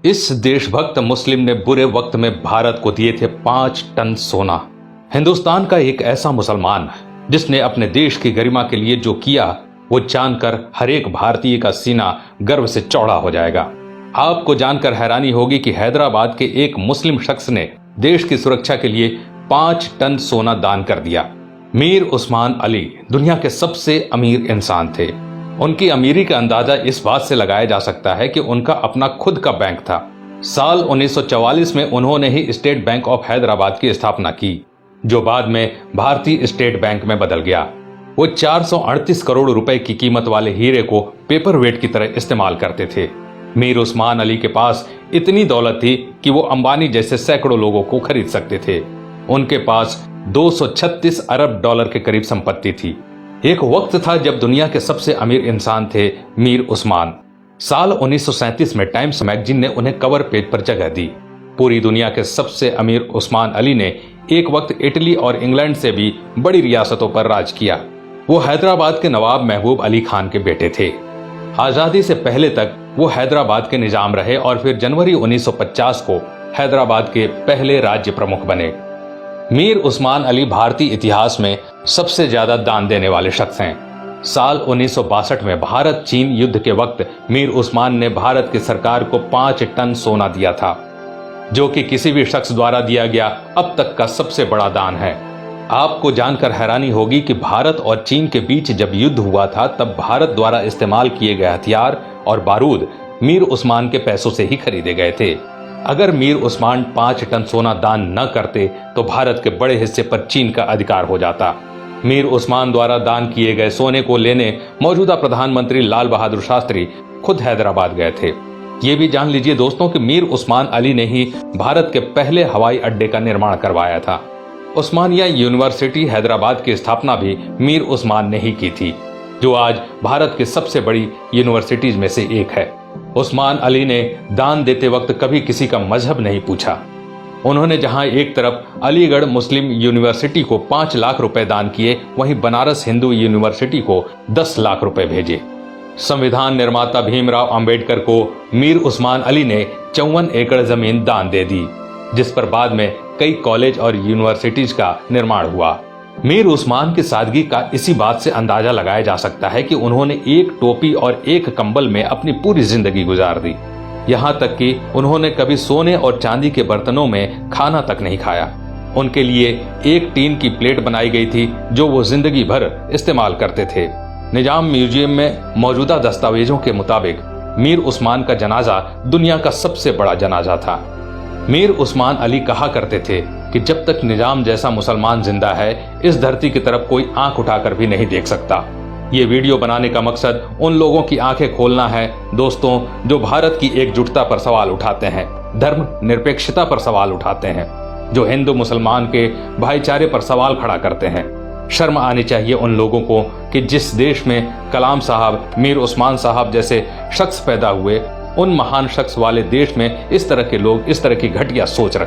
इस देशभक्त मुस्लिम ने बुरे वक्त में भारत को दिए थे 5 टन सोना। हिंदुस्तान का एक ऐसा मुसलमान जिसने अपने देश की गरिमा के लिए जो किया वो जानकर हर एक भारतीय का सीना गर्व से चौड़ा हो जाएगा। आपको जानकर हैरानी होगी कि हैदराबाद के एक मुस्लिम शख्स ने देश की सुरक्षा के लिए 5 टन सोना दान कर दिया। मीर उस्मान अली दुनिया के सबसे अमीर इंसान थे। उनकी अमीरी का अंदाजा इस बात से लगाया जा सकता है कि उनका अपना खुद का बैंक था। साल 1944 में उन्होंने ही स्टेट बैंक ऑफ हैदराबाद की स्थापना की, जो बाद में भारतीय स्टेट बैंक में बदल गया। वो 438 करोड़ रुपए की कीमत वाले हीरे को पेपर वेट की तरह इस्तेमाल करते थे। मीर उस्मान अली के पास इतनी दौलत थी कि वो अंबानी जैसे सैकड़ों लोगों को खरीद सकते थे। उनके पास 236 अरब डॉलर के करीब संपत्ति थी। एक वक्त था जब दुनिया के सबसे अमीर इंसान थे मीर उस्मान। साल 1937 में टाइम्स मैगजीन ने उन्हें कवर पेज पर जगह दी। पूरी दुनिया के सबसे अमीर उस्मान अली ने एक वक्त इटली और इंग्लैंड से भी बड़ी रियासतों पर राज किया। वो हैदराबाद के नवाब महबूब अली खान के बेटे थे। आजादी से पहले तक वो हैदराबाद के निजाम रहे और फिर जनवरी 1950 को हैदराबाद के पहले राज्य प्रमुख बने। मीर उस्मान अली भारतीय इतिहास में सबसे ज्यादा दान देने वाले शख्स हैं। साल 1962 में भारत चीन युद्ध के वक्त मीर उस्मान ने भारत की सरकार को 5 टन सोना दिया था, जो कि किसी भी शख्स द्वारा दिया गया अब तक का सबसे बड़ा दान है। आपको जानकर हैरानी होगी कि भारत और चीन के बीच जब युद्ध हुआ था तब भारत द्वारा इस्तेमाल किए गए हथियार और बारूद मीर उस्मान के पैसों से ही खरीदे गए थे। अगर मीर उस्मान 5 टन सोना दान न करते तो भारत के बड़े हिस्से पर चीन का अधिकार हो जाता। मीर उस्मान द्वारा दान किए गए सोने को लेने मौजूदा प्रधानमंत्री लाल बहादुर शास्त्री खुद हैदराबाद गए थे। ये भी जान लीजिए दोस्तों कि मीर उस्मान अली ने ही भारत के पहले हवाई अड्डे का निर्माण करवाया था। उस्मानिया यूनिवर्सिटी हैदराबाद की स्थापना भी मीर उस्मान ने ही की थी, जो आज भारत की सबसे बड़ी यूनिवर्सिटीज में से एक है। उस्मान अली ने दान देते वक्त कभी किसी का मजहब नहीं पूछा। उन्होंने जहां एक तरफ अलीगढ़ मुस्लिम यूनिवर्सिटी को 5 लाख रुपए दान किए, वहीं बनारस हिंदू यूनिवर्सिटी को 10 लाख रुपए भेजे। संविधान निर्माता भीमराव अंबेडकर को मीर उस्मान अली ने 54 एकड़ जमीन दान दे दी, जिस पर बाद में कई कॉलेज और यूनिवर्सिटीज का निर्माण हुआ। मीर उस्मान की सादगी का इसी बात से अंदाजा लगाया जा सकता है कि उन्होंने एक टोपी और एक कंबल में अपनी पूरी जिंदगी गुजार दी। यहाँ तक कि उन्होंने कभी सोने और चांदी के बर्तनों में खाना तक नहीं खाया। उनके लिए एक टीन की प्लेट बनाई गई थी जो वो जिंदगी भर इस्तेमाल करते थे। निजाम म्यूजियम में मौजूदा दस्तावेजों के मुताबिक मीर उस्मान का जनाजा दुनिया का सबसे बड़ा जनाजा था। मीर उस्मान अली कहा करते थे कि जब तक निजाम जैसा मुसलमान जिंदा है, इस धरती की तरफ कोई आंख उठाकर भी नहीं देख सकता। ये वीडियो बनाने का मकसद उन लोगों की आंखें खोलना है दोस्तों, जो भारत की एकजुटता पर सवाल उठाते हैं, धर्म निरपेक्षता पर सवाल उठाते हैं, जो हिंदू मुसलमान के भाईचारे पर सवाल खड़ा करते हैं। शर्म आनी चाहिए उन लोगों को कि जिस देश में कलाम साहब, मीर उस्मान साहब जैसे शख्स पैदा हुए, उन महान शख्स वाले देश में इस तरह के लोग इस तरह की घटिया सोच रखते हैं।